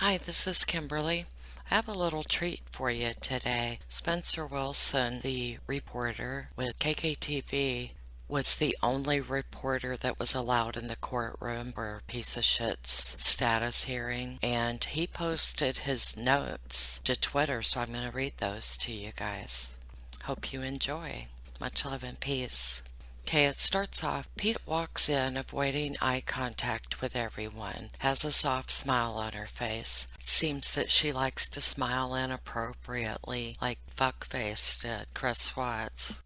Hi, this is Kimberly. I have a little treat for you today. Spencer Wilson, the reporter with KKTV, was the only reporter that was allowed in the courtroom for Piece of Shit's status hearing, and he posted his notes to Twitter, so I'm going to read those to you guys. Hope you enjoy. Much love and peace. Okay, it starts off. Pete walks in, avoiding eye contact with everyone, has a soft smile on her face. It seems that she likes to smile inappropriately, like fuckface did Chris Watts.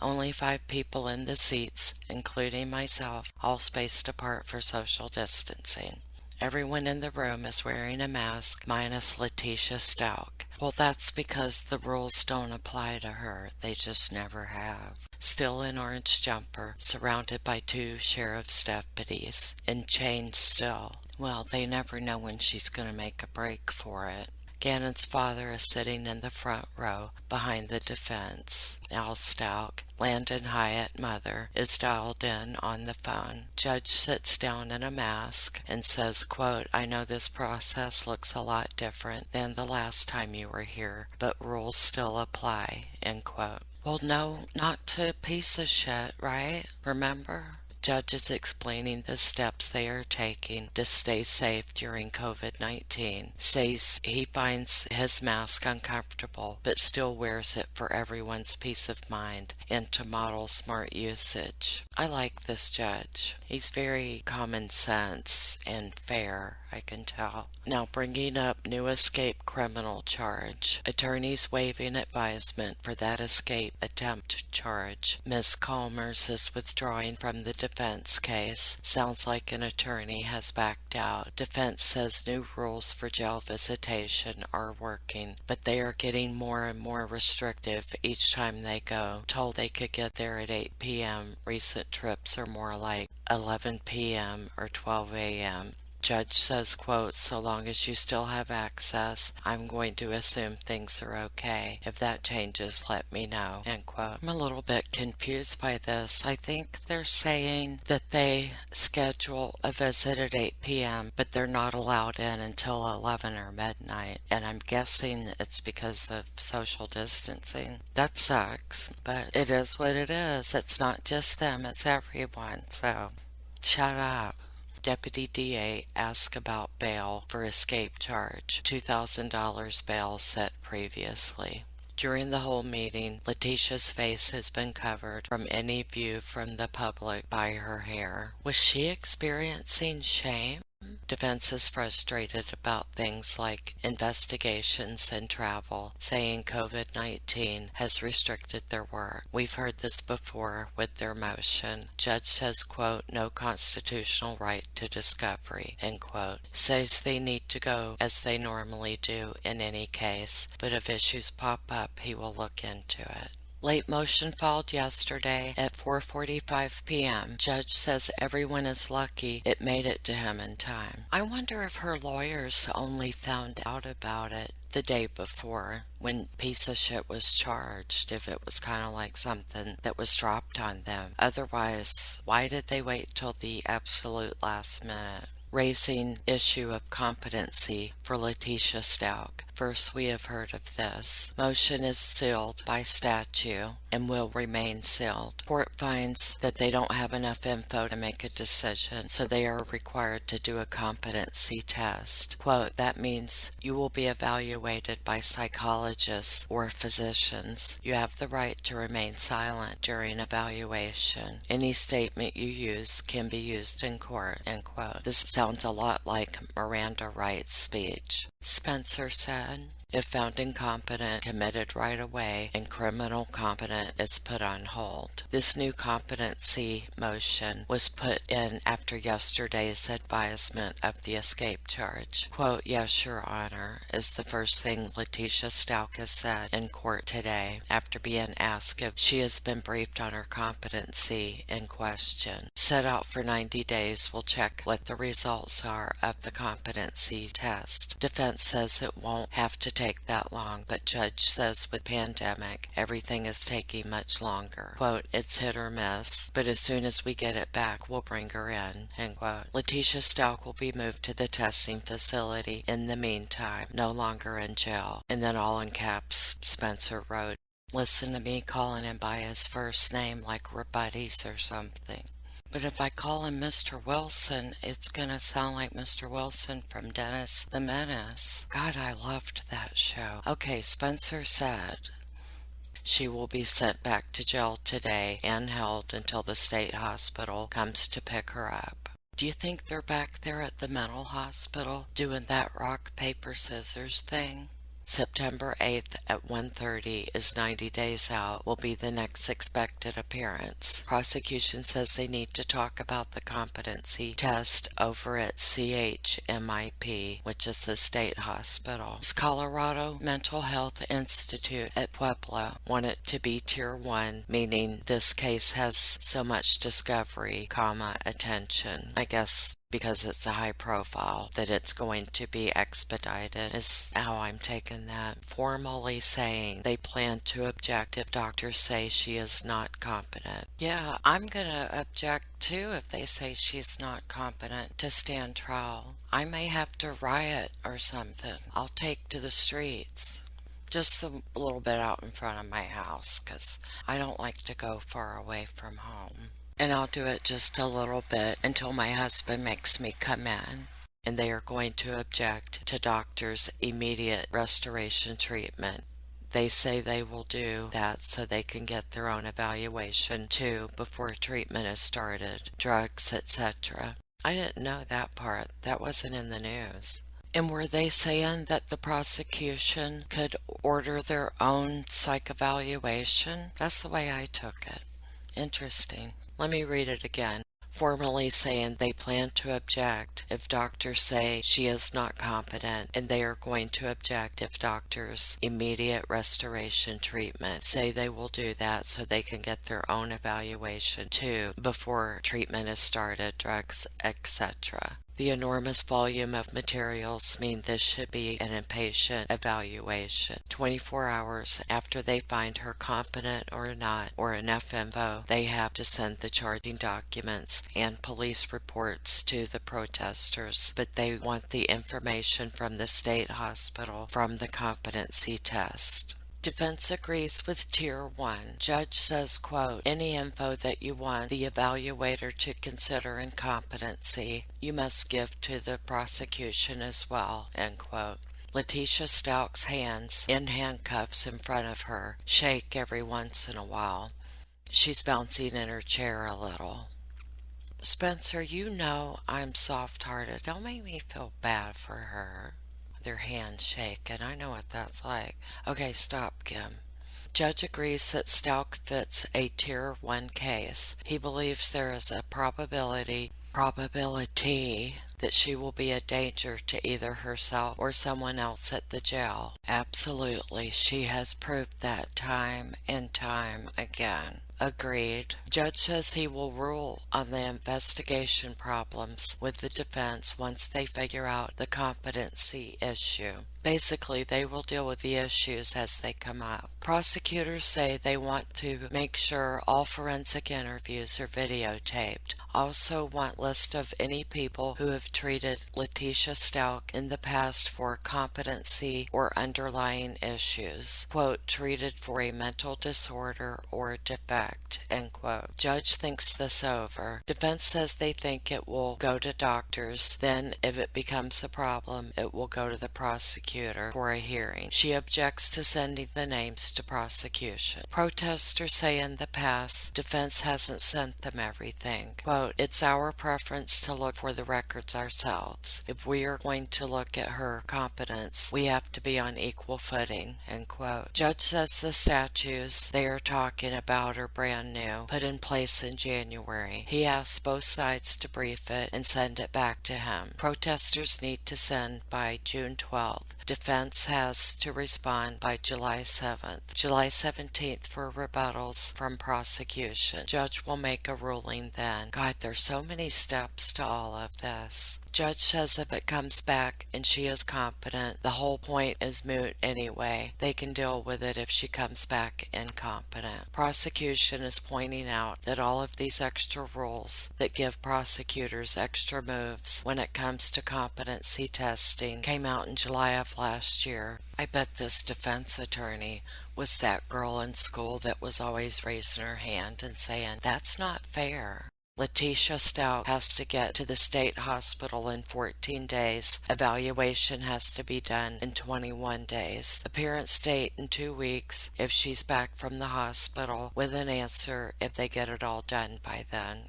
Only 5 people in the seats, including myself, all spaced apart for social distancing. Everyone in the room is wearing a mask, minus Letecia Stauch. Well, that's because the rules don't apply to her. They just never have. Still in orange jumper, surrounded by 2 sheriff's deputies. In chains still. Well, they never know when she's going to make a break for it. Gannon's father is sitting in the front row behind the defense. Al Stauch, Landon Hyatt mother, is dialed in on the phone. Judge sits down in a mask and says, quote, I know this process looks a lot different than the last time you were here, but rules still apply, end quote. Well, no, not to a piece of shit, right? Remember? Judge is explaining the steps they are taking to stay safe during COVID-19. Says he finds his mask uncomfortable, but still wears it for everyone's peace of mind and to model smart usage. I like this judge. He's very common sense and fair, I can tell. Now bringing up new escape criminal charge. Attorneys waiving advisement for that escape attempt charge. Ms. Calmers is withdrawing from the defense case. Sounds like an attorney has backed out. Defense says new rules for jail visitation are working, but they are getting more and more restrictive each time they go. Told they could get there at 8 p.m. Recent trips are more like 11 p.m. or 12 a.m. Judge says, quote, so long as you still have access, I'm going to assume things are okay. If that changes, let me know, end quote. I'm a little bit confused by this. I think they're saying that they schedule a visit at 8 p.m., but they're not allowed in until 11 or midnight. And I'm guessing it's because of social distancing. That sucks, but it is what it is. It's not just them, it's everyone. So, shut up. Deputy DA asked about bail for escape charge. $2,000 bail set previously. During the whole meeting, Letecia's face has been covered from any view from the public by her hair. Was she experiencing shame? Defense is frustrated about things like investigations and travel, saying COVID-19 has restricted their work. We've heard this before with their motion. Judge says, quote, no constitutional right to discovery, end quote. Says they need to go as they normally do in any case, but if issues pop up, he will look into it. Late motion filed yesterday at 4:45 p.m. Judge says everyone is lucky it made it to him in time. I wonder if her lawyers only found out about it the day before when piece of shit was charged, if it was kind of like something that was dropped on them. Otherwise, why did they wait till the absolute last minute? Raising issue of competency for Letecia Stauch. First we have heard of this. Motion is sealed by statute and will remain sealed. Court finds that they don't have enough info to make a decision, so they are required to do a competency test. Quote, that means you will be evaluated by psychologists or physicians. You have the right to remain silent during evaluation. Any statement you use can be used in court, end quote. This sounds a lot like Miranda Wright's speech. Spencer said, if found incompetent, committed right away, and criminal competent is put on hold. This new competency motion was put in after yesterday's advisement of the escape charge. Quote, yes, Your Honor, is the first thing Letecia Stauch has said in court today after being asked if she has been briefed on her competency in question. Set out for 90 days, we'll check what the results are of the competency test. Defense says it won't have to take that long, but judge says with pandemic, everything is taking much longer. Quote, it's hit or miss, but as soon as we get it back, we'll bring her in, end quote. Letecia Stauch will be moved to the testing facility in the meantime, no longer in jail. And then all in caps, Spencer wrote, listen to me calling him by his first name like we're buddies or something. But if I call him Mr. Wilson, it's gonna sound like Mr. Wilson from Dennis the Menace. God, I loved that show. Okay, Spencer said she will be sent back to jail today and held until the state hospital comes to pick her up. Do you think they're back there at the mental hospital doing that rock, paper, scissors thing? September 8th at 1:30 is 90 days out, will be the next expected appearance. Prosecution says they need to talk about the competency test over at CHMIP, which is the state hospital. Colorado Mental Health Institute at Pueblo want it to be Tier 1, meaning this case has so much discovery, attention. I guess because it's a high profile, that it's going to be expedited is how I'm taking that. Formally saying they plan to object if doctors say she is not competent. Yeah, I'm gonna object too if they say she's not competent to stand trial. I may have to riot or something. I'll take to the streets. Just a little bit out in front of my house, 'cause I don't like to go far away from home. And I'll do it just a little bit until my husband makes me come in. And they are going to object to doctors' immediate restoration treatment. They say they will do that so they can get their own evaluation too before treatment is started, drugs, etc. I didn't know that part. That wasn't in the news. And were they saying that the prosecution could order their own psych evaluation? That's the way I took it. Interesting. Let me read it again. Formally saying they plan to object if doctors say she is not competent, and they are going to object if doctors' immediate restoration treatment say they will do that so they can get their own evaluation too before treatment is started, drugs, etc. The enormous volume of materials mean this should be an inpatient evaluation. 24 hours after they find her competent or not, or enough info, they have to send the charging documents and police reports to the protesters, but they want the information from the state hospital from the competency test. Defense agrees with Tier 1. Judge says, quote, any info that you want the evaluator to consider incompetency, you must give to the prosecution as well, end quote. Letecia Stauch's hands in handcuffs in front of her shake every once in a while. She's bouncing in her chair a little. Spencer, you know I'm soft-hearted. Don't make me feel bad for her. Their hands shake, and I know what that's like. Okay, stop, Kim. Judge agrees that Stauch fits a Tier 1 case. He believes there is a probability that she will be a danger to either herself or someone else at the jail. Absolutely, she has proved that time and time again. Agreed. Judge says he will rule on the investigation problems with the defense once they figure out the competency issue. Basically, they will deal with the issues as they come up. Prosecutors say they want to make sure all forensic interviews are videotaped. Also want list of any people who have treated Letecia Stauch in the past for competency or underlying issues. Quote, treated for a mental disorder or defect, end quote. Judge thinks this over. Defense says they think it will go to doctors. Then, if it becomes a problem, it will go to the prosecutor for a hearing. She objects to sending the names to prosecution. Protesters say in the past, defense hasn't sent them everything. Quote, it's our preference to look for the records ourselves. If we are going to look at her competence, we have to be on equal footing, end quote. Judge says the statues they are talking about are brand new, put in place in January. He asked both sides to brief it and send it back to him. Protesters need to send by June 12th. Defense has to respond by July 7th. July 17th for rebuttals from prosecution. Judge will make a ruling then. God, there's so many steps to all of this. Judge says if it comes back and she is competent, the whole point is moot anyway. They can deal with it if she comes back incompetent. Prosecution is pointing out that all of these extra rules that give prosecutors extra moves when it comes to competency testing came out in July of last year. I bet this defense attorney was that girl in school that was always raising her hand and saying, "That's not fair." Letecia Stauch has to get to the state hospital in 14 days. Evaluation has to be done in 21 days. Appearance date in 2 weeks if she's back from the hospital, with an answer if they get it all done by then.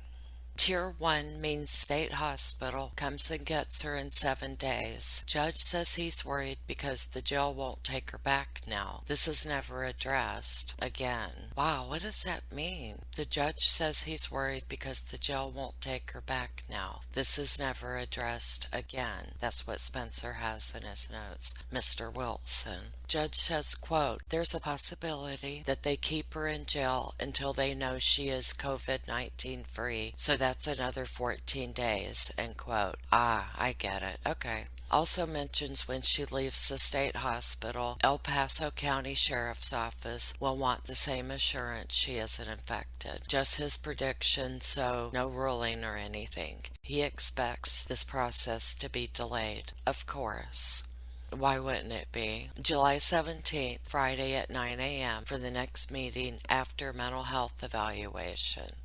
Tier 1 means state hospital comes and gets her in 7 days. Judge says he's worried because the jail won't take her back now. This is never addressed. Again. Wow, what does that mean? The judge says he's worried because the jail won't take her back now. This is never addressed again. That's what Spencer has in his notes. Mr. Wilson. Judge says, quote, "There's a possibility that they keep her in jail until they know she is COVID-19 free, so that's another 14 days, end quote." Ah, I get it. Okay. Also mentions when she leaves the state hospital, El Paso County Sheriff's Office will want the same assurance she isn't infected. Just his prediction, so no ruling or anything. He expects this process to be delayed. Of course. Why wouldn't it be? July 17th, Friday at 9 a.m. for the next meeting after mental health evaluation.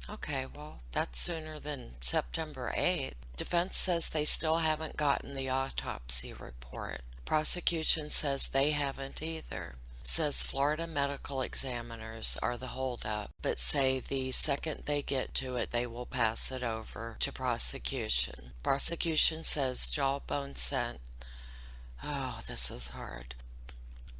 Okay, well, that's sooner than September 8th. Defense says they still haven't gotten the autopsy report. Prosecution says they haven't either. Says Florida medical examiners are the holdup, but say the second they get to it, they will pass it over to prosecution. Prosecution says jawbone scent. Oh, this is hard.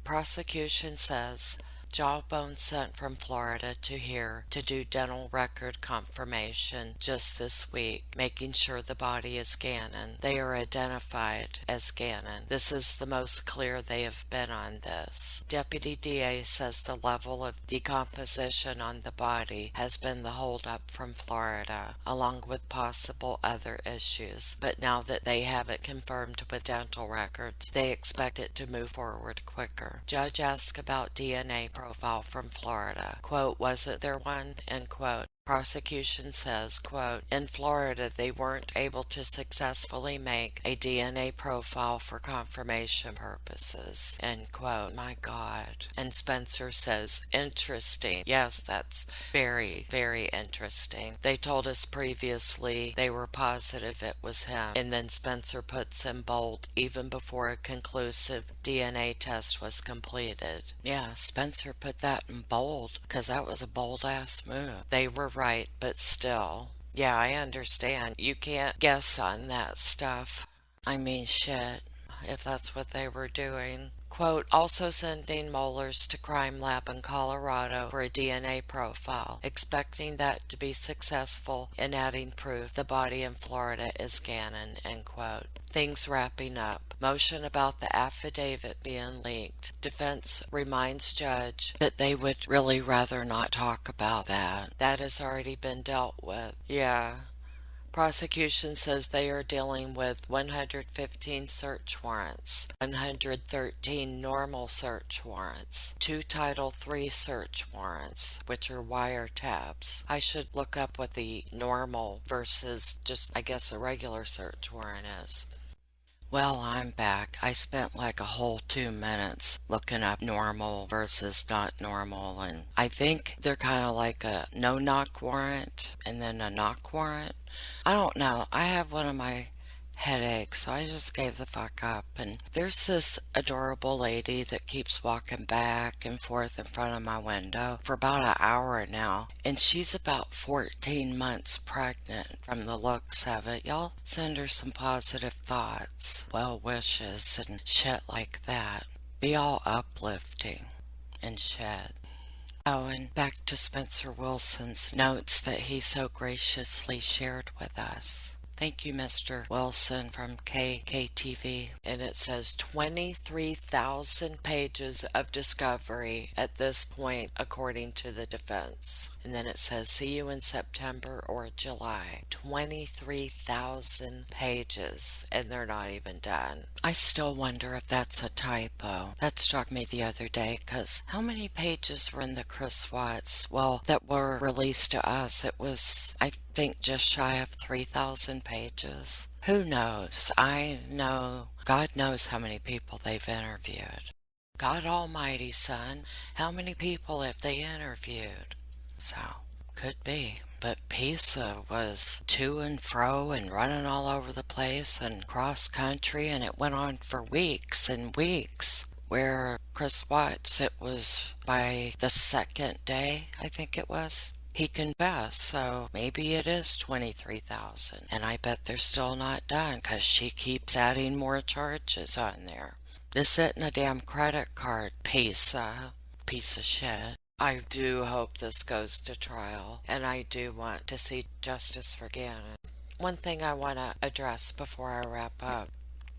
Prosecution says jawbone sent from Florida to here to do dental record confirmation just this week, making sure the body is Gannon. They are identified as Gannon. This is the most clear they have been on this. Deputy DA says the level of decomposition on the body has been the holdup from Florida, along with possible other issues. But now that they have it confirmed with dental records, they expect it to move forward quicker. Judge asked about DNA profile from Florida. Quote, "Wasn't there one?" End quote. Prosecution says, quote, "In Florida, they weren't able to successfully make a DNA profile for confirmation purposes." End quote. My God. And Spencer says, "Interesting." Yes, that's very, very interesting. They told us previously they were positive it was him. And then Spencer puts in bold, "even before a conclusive DNA test was completed." Yeah, Spencer put that in bold because that was a bold-ass move. They were right, but still. Yeah, I understand. You can't guess on that stuff. I mean, shit, if that's what they were doing. Quote, "Also sending molars to crime lab in Colorado for a DNA profile, expecting that to be successful in adding proof the body in Florida is Gannon." End quote. Things wrapping up. Motion about the affidavit being leaked. Defense reminds judge that they would really rather not talk about that. That has already been dealt with. Yeah. Prosecution says they are dealing with 115 search warrants, 113 normal search warrants, 2 Title III search warrants, which are wiretaps. I should look up what the normal versus just, I guess, a regular search warrant is. Well, I'm back. I spent like a whole 2 minutes looking up normal versus not normal, and I think they're kind of like a no-knock warrant and then a knock warrant. I don't know. I have one of my headaches, so I just gave the fuck up. And there's this adorable lady that keeps walking back and forth in front of my window for about an hour now, and she's about 14 months pregnant from the looks of it. Y'all send her some positive thoughts, well wishes, and shit like that. Be all uplifting and shit. Oh, and back to Spencer Wilson's notes that he so graciously shared with us. Thank you, Mr. Wilson from KKTV. And it says 23,000 pages of discovery at this point, according to the defense. And then it says, see you in September or July. 23,000 pages, and they're not even done. I still wonder if that's a typo. That struck me the other day, because how many pages were in the Chris Watts, that were released to us? It was, I think, just shy of 3,000 pages. Who knows? I know, God knows how many people they've interviewed. God Almighty, son, how many people have they interviewed? So, could be. But Pisa was to and fro and running all over the place and cross country, and it went on for weeks and weeks. Where Chris Watts, it was by the second day, I think it was, he confessed. So maybe it is 23,000. And I bet they're still not done, because she keeps adding more charges on there. This isn't a damn credit card, Pisa. Piece of shit. I do hope this goes to trial, and I do want to see justice for Gannon. One thing I want to address before I wrap up.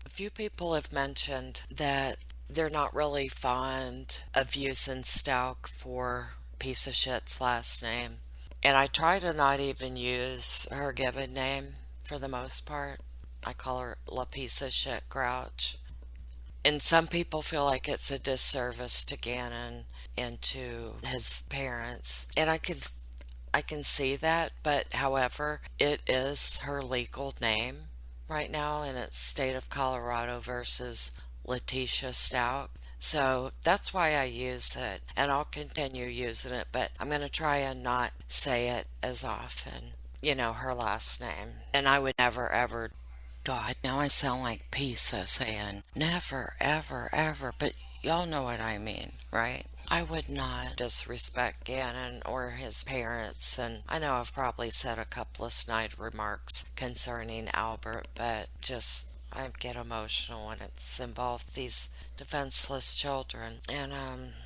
A few people have mentioned that they're not really fond of using Stauch for piece of shit's last name. And I try to not even use her given name for the most part. I call her La Piece of Shit Grouch. And some people feel like it's a disservice to Gannon and to his parents. And I can see that, but however, it is her legal name right now in its state of Colorado versus Letecia Stauch. So that's why I use it, and I'll continue using it, but I'm going to try and not say it as often, her last name. And I would never, ever, God, now I sound like Pisa saying never, ever, ever, but y'all know what I mean, right? I would not disrespect Gannon or his parents, and I know I've probably said a couple of snide remarks concerning Albert, but just I get emotional when it's involved these defenseless children. And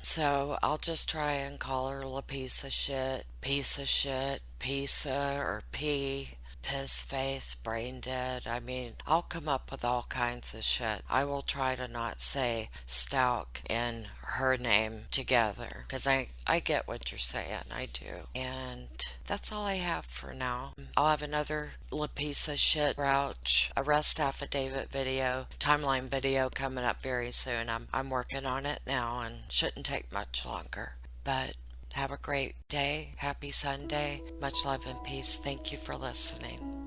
so I'll just try and call her La Piece of Shit, Pisa or P. Piss face, brain dead. I mean, I'll come up with all kinds of shit. I will try to not say Stauch and her name together, because I get what you're saying. I do. And that's all I have for now. I'll have another La Piece of Shit Grouch arrest affidavit video, timeline video coming up very soon. I'm working on it now and shouldn't take much longer. But have a great day. Happy Sunday. Much love and peace. Thank you for listening.